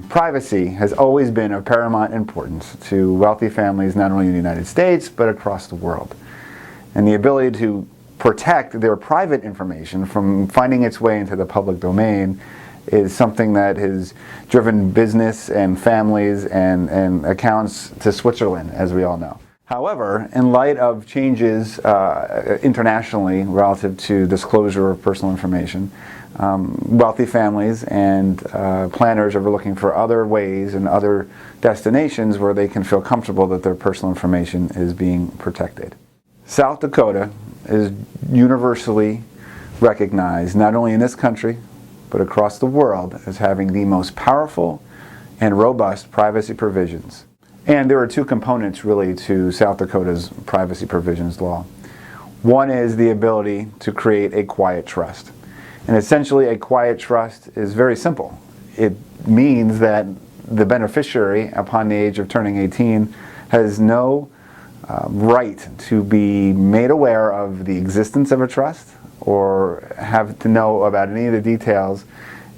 Privacy has always been of paramount importance to wealthy families not only in the United States but across the world. And the ability to protect their private information from finding its way into the public domain is something that has driven business and families and accounts to Switzerland, as we all know. However, in light of changes internationally relative to disclosure of personal information, wealthy families and planners are looking for other ways and other destinations where they can feel comfortable that their personal information is being protected. South Dakota is universally recognized, not only in this country, but across the world, as having the most powerful and robust privacy provisions. And there are two components really to South Dakota's privacy provisions law. One is the ability to create a quiet trust. And essentially a quiet trust is very simple. It means that the beneficiary, upon the age of turning 18, has no right to be made aware of the existence of a trust or have to know about any of the details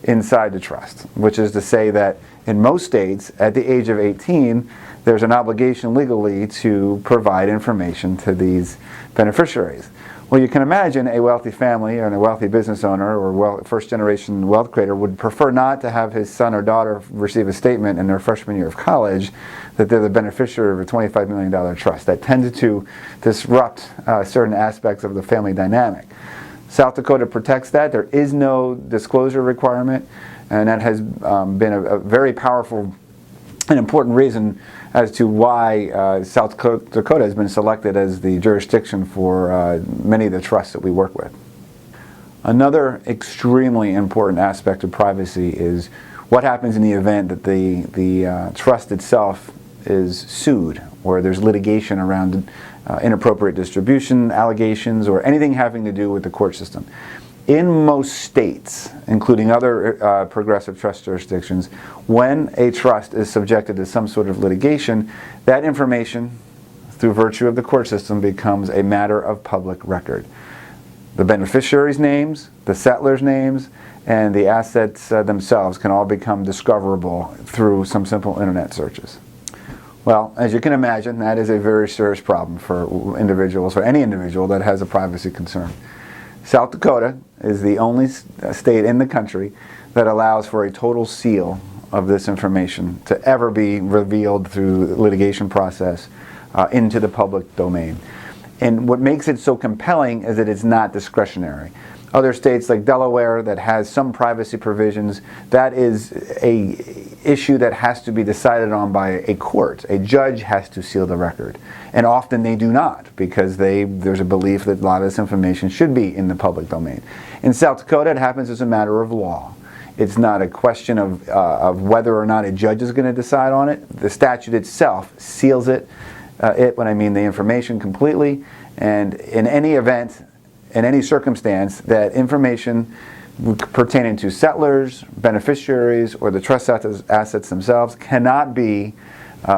inside the trust, which is to say that in most states, at the age of 18, there's an obligation legally to provide information to these beneficiaries. Well, you can imagine a wealthy family and a wealthy business owner or first-generation wealth creator would prefer not to have his son or daughter receive a statement in their freshman year of college that they're the beneficiary of a $25 million trust. That tended to disrupt certain aspects of the family dynamic. South Dakota protects that. There is no disclosure requirement, and that has been a very powerful and important reason as to why South Dakota has been selected as the jurisdiction for many of the trusts that we work with. Another extremely important aspect of privacy is what happens in the event that the trust itself is sued or there's litigation around inappropriate distribution allegations or anything having to do with the court system. In most states, including other progressive trust jurisdictions, when a trust is subjected to some sort of litigation, that information, through virtue of the court system, becomes a matter of public record. The beneficiaries' names, the settlers' names, and the assets themselves can all become discoverable through some simple internet searches. Well, as you can imagine, that is a very serious problem for individuals, or any individual that has a privacy concern. South Dakota is the only state in the country that allows for a total seal of this information to ever be revealed through the litigation process into the public domain. And what makes it so compelling is that it's not discretionary. Other states like Delaware that has some privacy provisions, that is a issue that has to be decided on by a court. A judge has to seal the record. And often they do not, because there's a belief that a lot of this information should be in the public domain. In South Dakota, it happens as a matter of law. It's not a question of whether or not a judge is going to decide on it. The statute itself seals it, when I mean the information completely, and in any event, in any circumstance, that information pertaining to settlers, beneficiaries, or the trust assets themselves cannot be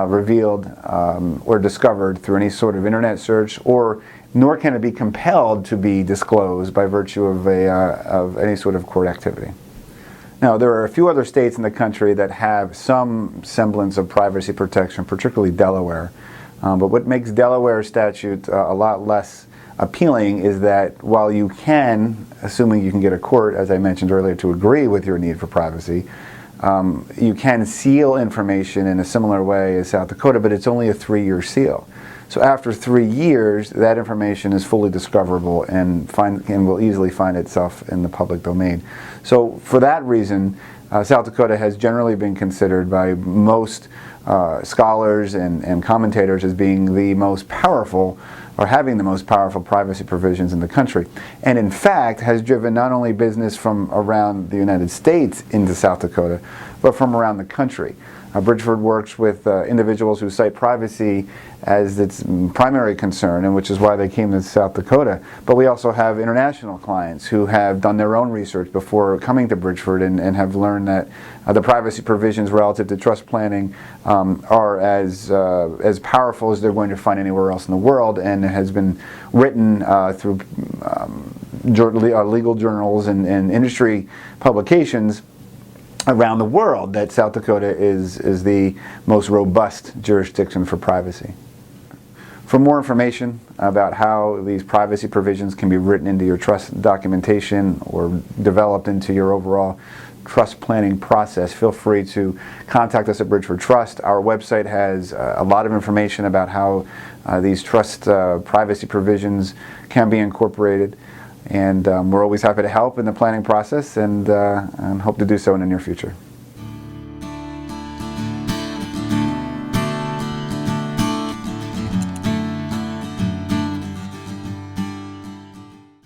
revealed or discovered through any sort of internet search, nor can it be compelled to be disclosed by virtue of any sort of court activity. Now, there are a few other states in the country that have some semblance of privacy protection, particularly Delaware. But what makes Delaware's statute a lot less appealing is that while you can, assuming you can get a court, as I mentioned earlier, to agree with your need for privacy, you can seal information in a similar way as South Dakota, but it's only a 3-year seal. So after 3 years, that information is fully discoverable and will easily find itself in the public domain. So for that reason, South Dakota has generally been considered by most scholars and commentators as being the most powerful, or having the most powerful privacy provisions in the country. And in fact has driven not only business from around the United States into South Dakota, but from around the country. Bridgeford works with individuals who cite privacy as its primary concern, and which is why they came to South Dakota. But we also have international clients who have done their own research before coming to Bridgeford and have learned that the privacy provisions relative to trust planning are as powerful as they're going to find anywhere else in the world, and it has been written through legal journals and industry publications around the world that South Dakota is the most robust jurisdiction for privacy. For more information about how these privacy provisions can be written into your trust documentation or developed into your overall trust planning process, feel free to contact us at Bridgeford Trust. Our website has a lot of information about how these trust privacy provisions can be incorporated, and we're always happy to help in the planning process, and hope to do so in the near future.